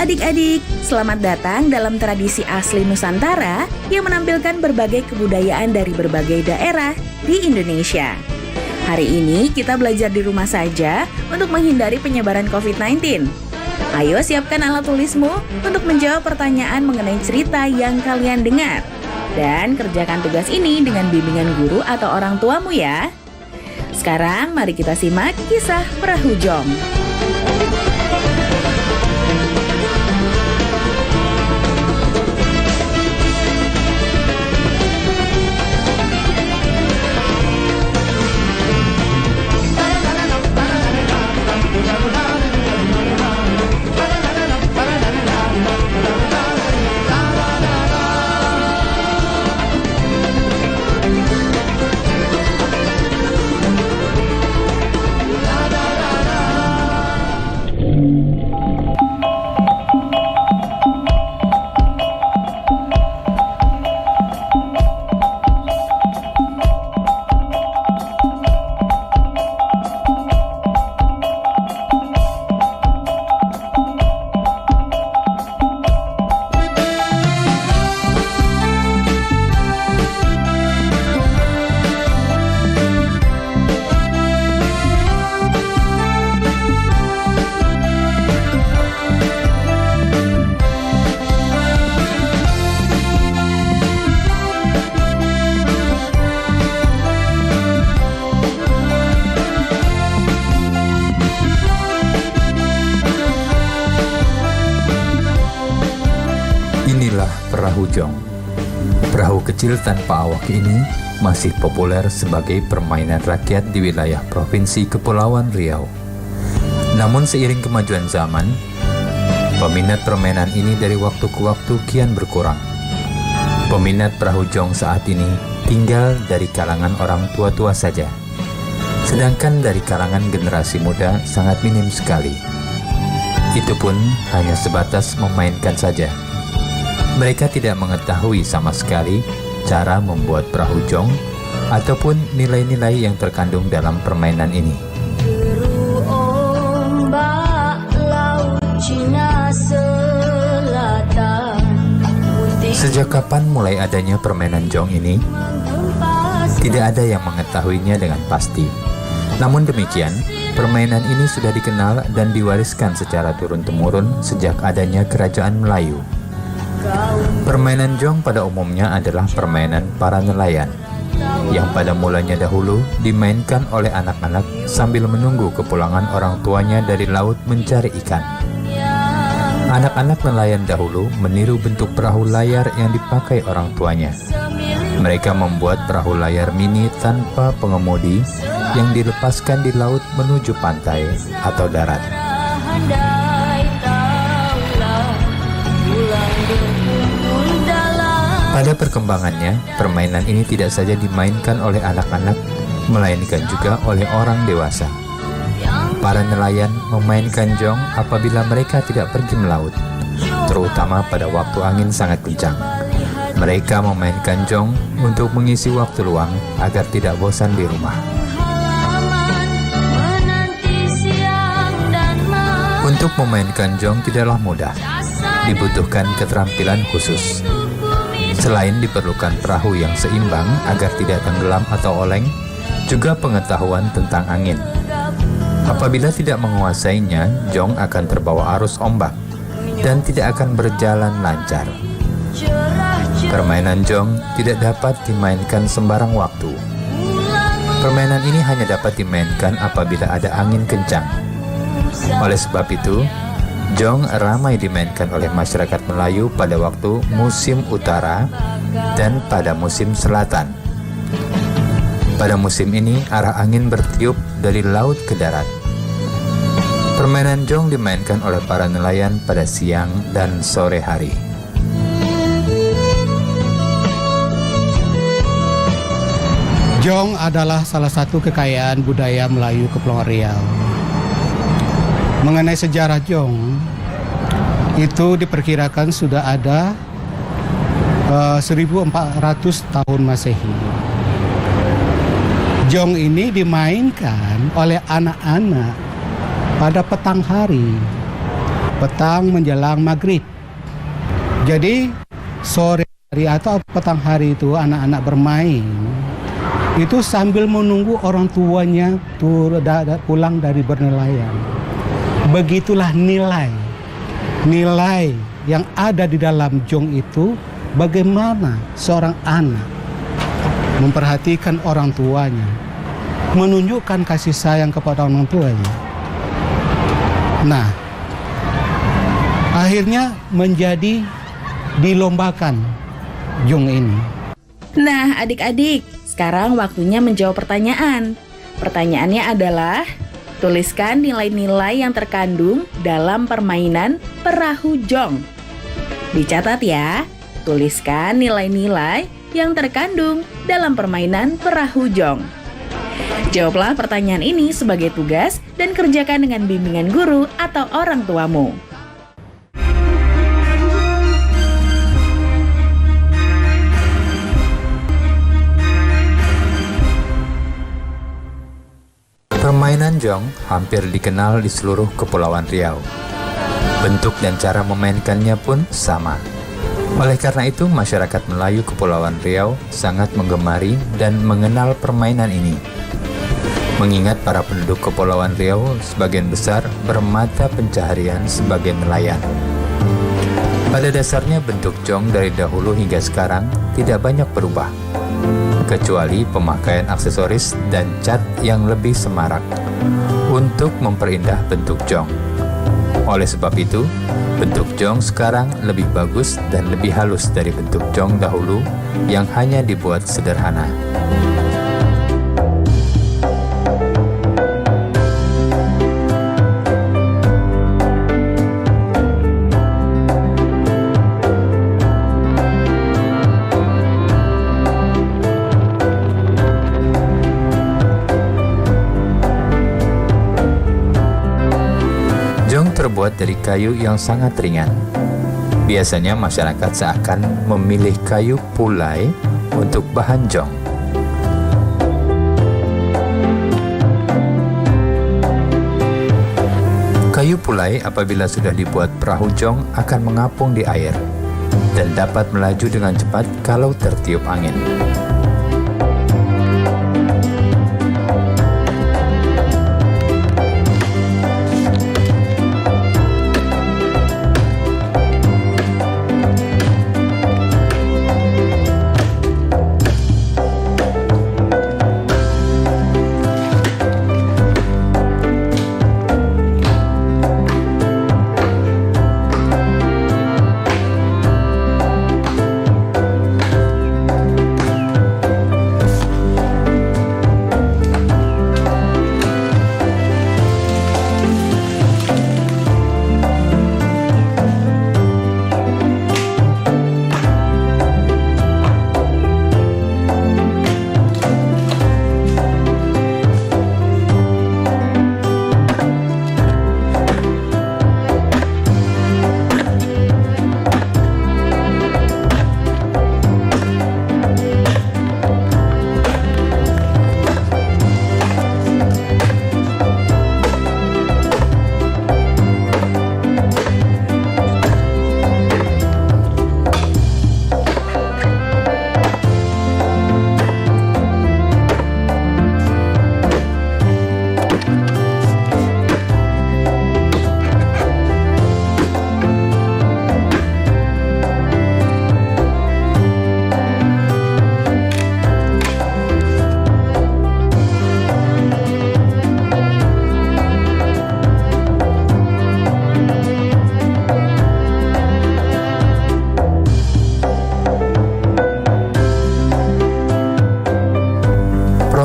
Adik-adik, selamat datang dalam tradisi asli Nusantara yang menampilkan berbagai kebudayaan dari berbagai daerah di Indonesia. Hari ini kita belajar di rumah saja untuk menghindari penyebaran COVID-19. Ayo siapkan alat tulismu untuk menjawab pertanyaan mengenai cerita yang kalian dengar. Dan kerjakan tugas ini dengan bimbingan guru atau orang tuamu ya. Sekarang mari kita simak kisah Perahu Jong. Inilah perahu jong. Perahu kecil tanpa awak ini masih populer sebagai permainan rakyat di wilayah Provinsi Kepulauan Riau. Namun seiring kemajuan zaman, peminat permainan ini dari waktu ke waktu kian berkurang. Peminat perahu jong saat ini tinggal dari kalangan orang tua-tua saja. Sedangkan dari kalangan generasi muda sangat minim sekali. Itu pun hanya sebatas memainkan saja. Mereka tidak mengetahui sama sekali cara membuat perahu jong ataupun nilai-nilai yang terkandung dalam permainan ini. Sejak kapan mulai adanya permainan jong ini? Tidak ada yang mengetahuinya dengan pasti. Namun demikian, permainan ini sudah dikenal dan diwariskan secara turun-temurun sejak adanya Kerajaan Melayu. Permainan jong pada umumnya adalah permainan para nelayan, yang pada mulanya dahulu dimainkan oleh anak-anak sambil menunggu kepulangan orang tuanya dari laut mencari ikan. Anak-anak nelayan dahulu meniru bentuk perahu layar yang dipakai orang tuanya. Mereka membuat perahu layar mini tanpa pengemudi yang dilepaskan di laut menuju pantai atau darat. Pada perkembangannya, permainan ini tidak saja dimainkan oleh anak-anak, melainkan juga oleh orang dewasa. Para nelayan memainkan jong apabila mereka tidak pergi melaut, terutama pada waktu angin sangat kencang. Mereka memainkan jong untuk mengisi waktu luang agar tidak bosan di rumah. Untuk memainkan jong tidaklah mudah, dibutuhkan keterampilan khusus. Selain diperlukan perahu yang seimbang agar tidak tenggelam atau oleng, juga pengetahuan tentang angin. Apabila tidak menguasainya, jong akan terbawa arus ombak dan tidak akan berjalan lancar. Permainan jong tidak dapat dimainkan sembarang waktu. Permainan ini hanya dapat dimainkan apabila ada angin kencang. Oleh sebab itu, jong ramai dimainkan oleh masyarakat Melayu pada waktu musim utara dan pada musim selatan. Pada musim ini, arah angin bertiup dari laut ke darat. Permainan jong dimainkan oleh para nelayan pada siang dan sore hari. Jong adalah salah satu kekayaan budaya Melayu Kepulauan Riau. Mengenai sejarah jong, itu diperkirakan sudah ada 1400 tahun Masehi. Jong ini dimainkan oleh anak-anak pada petang hari, petang menjelang maghrib. Jadi sore hari atau petang hari itu anak-anak bermain, itu sambil menunggu orang tuanya pulang dari bernelayan. Begitulah nilai yang ada di dalam jong itu, bagaimana seorang anak memperhatikan orang tuanya, menunjukkan kasih sayang kepada orang tuanya. Nah, akhirnya menjadi dilombakan jong ini. Nah, adik-adik, sekarang waktunya menjawab pertanyaan. Pertanyaannya adalah, tuliskan nilai-nilai yang terkandung dalam permainan perahu jong. Dicatat ya, tuliskan nilai-nilai yang terkandung dalam permainan perahu jong. Jawablah pertanyaan ini sebagai tugas dan kerjakan dengan bimbingan guru atau orang tuamu. Permainan jong hampir dikenal di seluruh Kepulauan Riau. Bentuk dan cara memainkannya pun sama. Oleh karena itu, masyarakat Melayu Kepulauan Riau sangat menggemari dan mengenal permainan ini. Mengingat para penduduk Kepulauan Riau sebagian besar bermata pencaharian sebagai nelayan. Pada dasarnya bentuk jong dari dahulu hingga sekarang tidak banyak berubah, kecuali pemakaian aksesoris dan cat yang lebih semarak untuk memperindah bentuk jong. Oleh sebab itu, bentuk jong sekarang lebih bagus dan lebih halus dari bentuk jong dahulu yang hanya dibuat sederhana. Terbuat dari kayu yang sangat ringan. Biasanya masyarakat seakan memilih kayu pulai untuk bahan jong. Kayu pulai apabila sudah dibuat perahu jong akan mengapung di air dan dapat melaju dengan cepat kalau tertiup angin.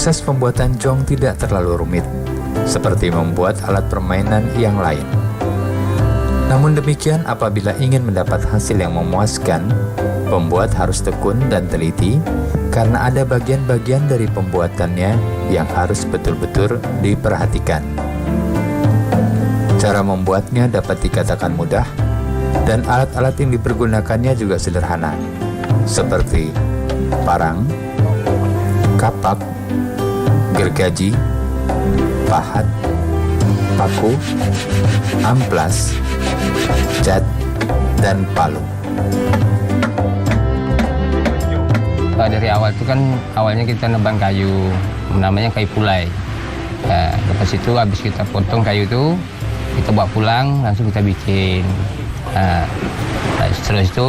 Proses pembuatan jong tidak terlalu rumit, seperti membuat alat permainan yang lain. Namun demikian, apabila ingin mendapat hasil yang memuaskan, pembuat harus tekun dan teliti karena ada bagian-bagian dari pembuatannya yang harus betul-betul diperhatikan. Cara membuatnya dapat dikatakan mudah, dan alat-alat yang dipergunakannya juga sederhana, seperti parang, kapak, gergaji, pahat, paku, amplas, cat, dan palu. Dari awal itu kan awalnya kita nebang kayu, namanya kayu pulai. Lepas itu habis kita potong kayu itu, kita bawa pulang, langsung kita bikin. Setelah itu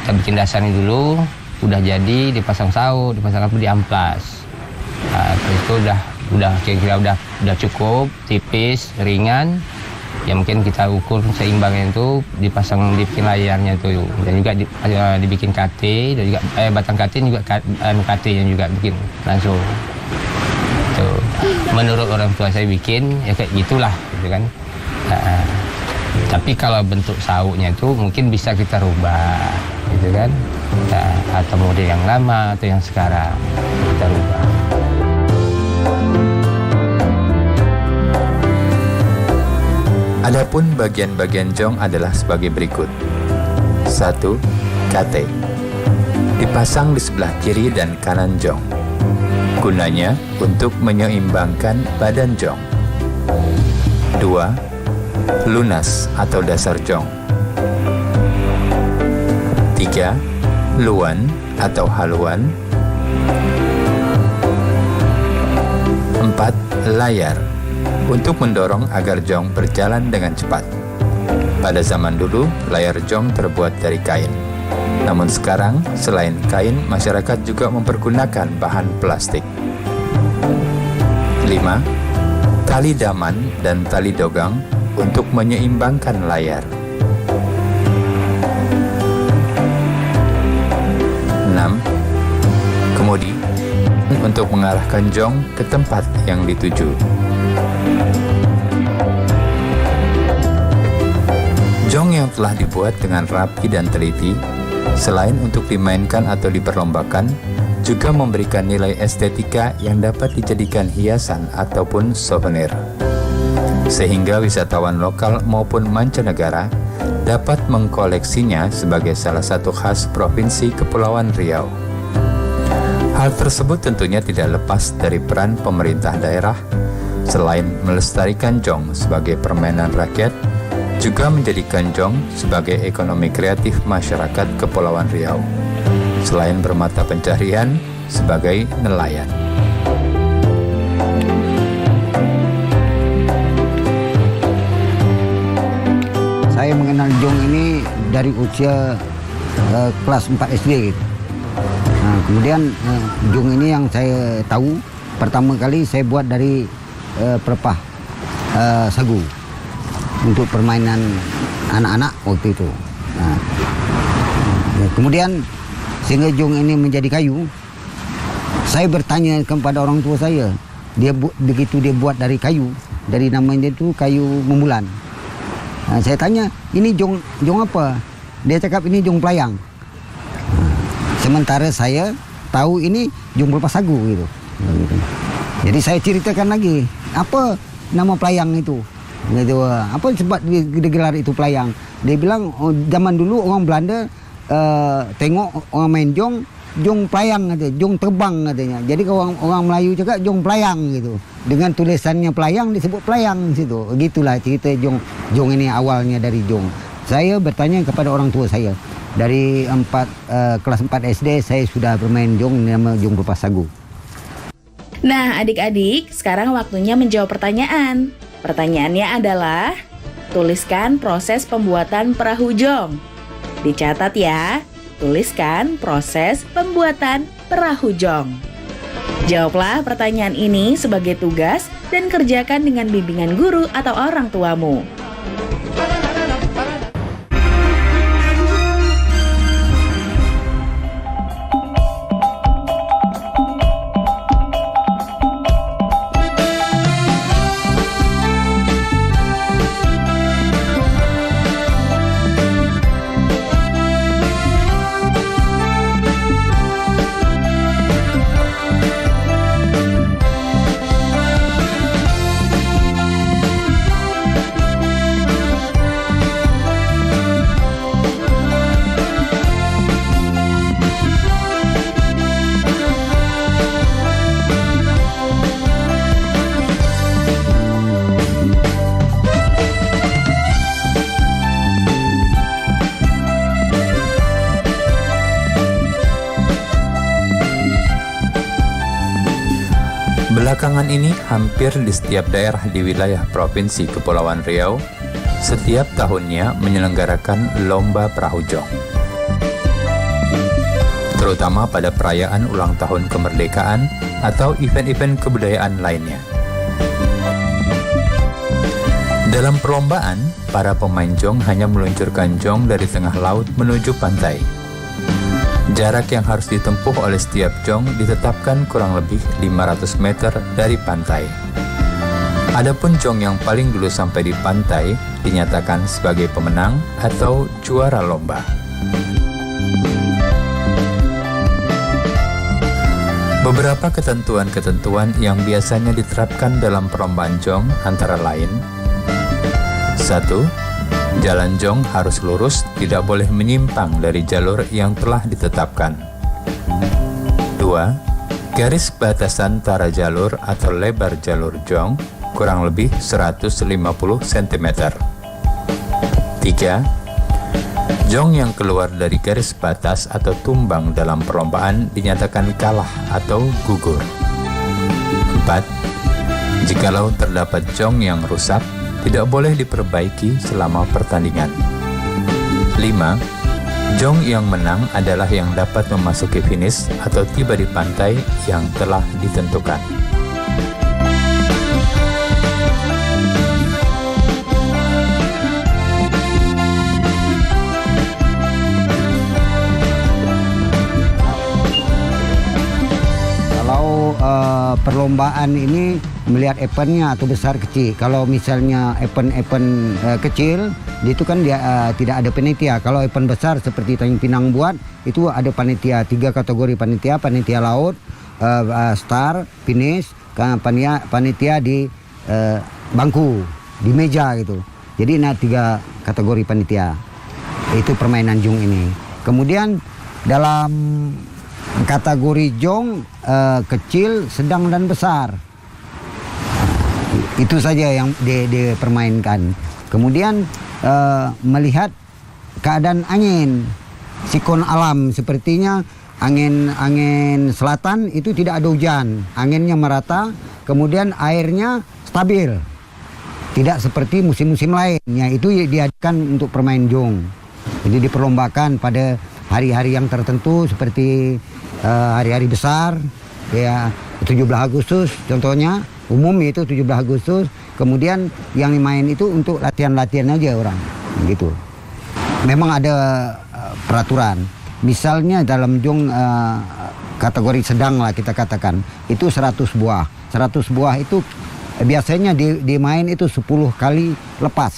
kita bikin dasarnya dulu, udah jadi dipasang saut, dipasang apa, di amplas. Terus itu udah kira-kira udah cukup, tipis, ringan. Ya mungkin kita ukur seimbangnya itu, dibikin layarnya itu, dan juga dibikin KT, dan juga batang KT juga KT yang juga bikin langsung. Tuh. Menurut orang tua saya bikin ya kayak gitulah, gitu kan. Tapi kalau bentuk sautnya itu mungkin bisa kita rubah, gitu kan. Atau model yang lama atau yang sekarang kita rubah. Adapun bagian-bagian jong adalah sebagai berikut. 1. KT. Dipasang di sebelah kiri dan kanan jong. Gunanya untuk menyeimbangkan badan jong. 2. Lunas atau dasar jong. 3. Luan atau haluan. 4. Layar untuk mendorong agar jong berjalan dengan cepat. Pada zaman dulu, layar jong terbuat dari kain. Namun sekarang, selain kain, masyarakat juga mempergunakan bahan plastik. 5. Tali daman dan tali dogang untuk menyeimbangkan layar. 6. Kemudi untuk mengarahkan jong ke tempat yang dituju. Jong yang telah dibuat dengan rapi dan teliti, selain untuk dimainkan atau diperlombakan, juga memberikan nilai estetika yang dapat dijadikan hiasan ataupun souvenir. Sehingga wisatawan lokal maupun mancanegara dapat mengkoleksinya sebagai salah satu khas Provinsi Kepulauan Riau. Hal tersebut tentunya tidak lepas dari peran pemerintah daerah, selain melestarikan jong sebagai permainan rakyat, juga menjadikan jong sebagai ekonomi kreatif masyarakat Kepulauan Riau, selain bermata pencaharian sebagai nelayan. Saya mengenal jong ini dari usia kelas 4 SD. Kemudian jong ini yang saya tahu pertama kali saya buat dari pelepah sagu untuk permainan anak-anak waktu itu. Kemudian sehingga jong ini menjadi kayu, saya bertanya kepada orang tua saya, begitu dia buat dari kayu, dari namanya itu kayu membulan. Saya tanya, ini jong apa? Dia cakap ini jong pelayang. Sementara saya tahu ini jong pelepah sagu gitu. Jadi saya ceritakan lagi, apa nama pelayang itu? Gitu, apa sebab digelar itu pelayang? Dia bilang zaman dulu orang Belanda tengok orang main jong pelayang katanya, jong terbang katanya. Jadi kalau orang Melayu juga jong pelayang gitu. Dengan tulisannya pelayang disebut pelayang situ. Gitulah cerita jong ini awalnya dari jong. Saya bertanya kepada orang tua saya. Dari kelas 4 SD saya sudah bermain jong, nama jong pelepah sagu. Nah, adik-adik, sekarang waktunya menjawab pertanyaan. Pertanyaannya adalah, tuliskan proses pembuatan perahu jong. Dicatat ya, tuliskan proses pembuatan perahu jong. Jawablah pertanyaan ini sebagai tugas dan kerjakan dengan bimbingan guru atau orang tuamu. Belakangan ini hampir di setiap daerah di wilayah Provinsi Kepulauan Riau setiap tahunnya menyelenggarakan lomba perahu jong, terutama pada perayaan ulang tahun kemerdekaan atau event-event kebudayaan lainnya. Dalam perlombaan, para pemain jong hanya meluncurkan jong dari tengah laut menuju pantai. Jarak yang harus ditempuh oleh setiap jong ditetapkan kurang lebih 500 meter dari pantai. Adapun jong yang paling dulu sampai di pantai dinyatakan sebagai pemenang atau juara lomba. Beberapa ketentuan-ketentuan yang biasanya diterapkan dalam perlombaan jong antara lain: 1. Jalan jong harus lurus, tidak boleh menyimpang dari jalur yang telah ditetapkan. 2. Garis batasan antara jalur atau lebar jalur jong kurang lebih 150 cm. 3. Jong yang keluar dari garis batas atau tumbang dalam perlombaan dinyatakan kalah atau gugur. 4. Jikalau terdapat jong yang rusak, tidak boleh diperbaiki selama pertandingan. 5. Jong yang menang adalah yang dapat memasuki finish atau tiba di pantai yang telah ditentukan. Perlombaan ini melihat eventnya atau besar kecil. Kalau misalnya event-event kecil, itu kan dia tidak ada panitia. Kalau event besar seperti Tanjung Pinang buat, itu ada panitia, 3 kategori panitia: panitia laut, star, finish, panitia di bangku, di meja gitu. Jadi 3 kategori panitia. Itu permainan jong ini. Kemudian dalam kategori jong kecil, sedang dan besar. Itu saja yang dipermainkan. Kemudian melihat keadaan angin, siklon alam, sepertinya angin selatan itu tidak ada hujan, anginnya merata, kemudian airnya stabil. Tidak seperti musim-musim lainnya, itu diadakan untuk permain jong. Jadi diperlombakan pada hari-hari yang tertentu seperti hari-hari besar, ya 17 Agustus contohnya, umum itu 17 Agustus. Kemudian yang dimain itu untuk latihan-latihan aja orang, gitu. Memang ada peraturan. Misalnya dalam jong kategori sedang lah kita katakan, itu 100 buah. 100 buah itu biasanya dimain itu 10 kali lepas.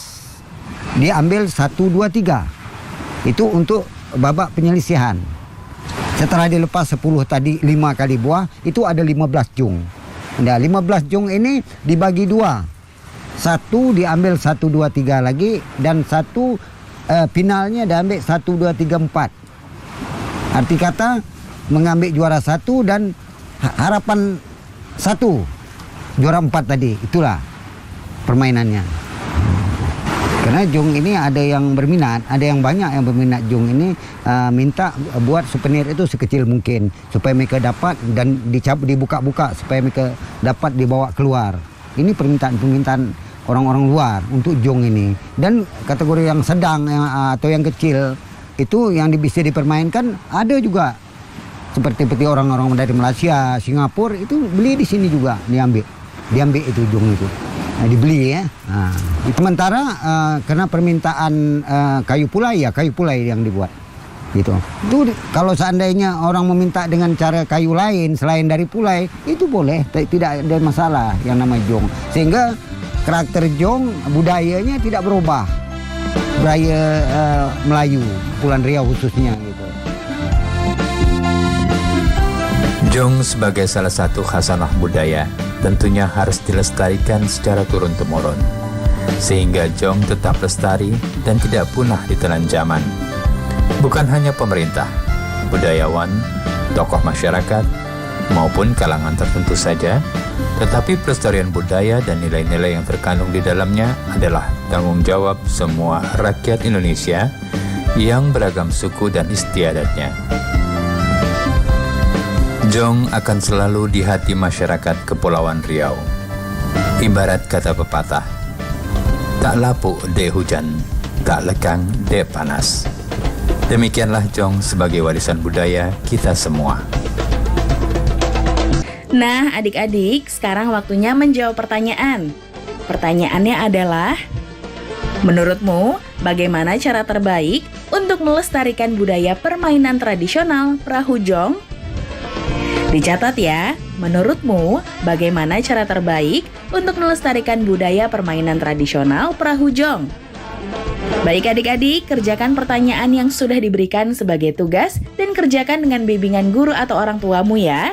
Diambil 1, 2, 3. Itu untuk babak penyelisihan. Setelah dilepas 10 tadi 5 kali buah, itu ada 15 jong. Nah, 15 jong ini dibagi 2. 1 diambil 1, 2, 3 lagi, dan 1 finalnya diambil 1, 2, 3, 4. Arti kata mengambil juara 1 dan harapan 1 juara 4 tadi. Itulah permainannya. Karena jong ini ada yang berminat, ada yang banyak yang berminat jong ini, minta buat souvenir itu sekecil mungkin supaya mereka dapat dan dibuka-buka supaya mereka dapat dibawa keluar. Ini permintaan orang-orang luar untuk jong ini. Dan kategori yang sedang atau yang kecil itu yang bisa dipermainkan ada juga. Seperti orang-orang dari Malaysia, Singapura itu beli di sini juga, diambil itu jong itu. Dibeli ya. Sementara karena permintaan kayu pulai yang dibuat gitu. Itu kalau seandainya orang meminta dengan cara kayu lain selain dari pulai, itu boleh, tidak ada masalah yang namanya jong. Sehingga karakter jong budayanya tidak berubah. Budaya Melayu, Kepulauan Riau khususnya gitu. Jong sebagai salah satu khasanah budaya tentunya harus dilestarikan secara turun-temurun, sehingga jong tetap lestari dan tidak punah ditelan zaman. Bukan hanya pemerintah, budayawan, tokoh masyarakat, maupun kalangan tertentu saja, tetapi pelestarian budaya dan nilai-nilai yang terkandung di dalamnya adalah tanggung jawab semua rakyat Indonesia yang beragam suku dan istiadatnya. Jong akan selalu di hati masyarakat Kepulauan Riau. Ibarat kata pepatah, tak lapuk dek hujan, tak lekang dek panas. Demikianlah Jong sebagai warisan budaya kita semua. Nah, adik-adik, sekarang waktunya menjawab pertanyaan. Pertanyaannya adalah, menurutmu bagaimana cara terbaik untuk melestarikan budaya permainan tradisional perahu jong? Dicatat ya, menurutmu bagaimana cara terbaik untuk melestarikan budaya permainan tradisional perahu jong? Baik adik-adik, kerjakan pertanyaan yang sudah diberikan sebagai tugas dan kerjakan dengan bimbingan guru atau orang tuamu ya.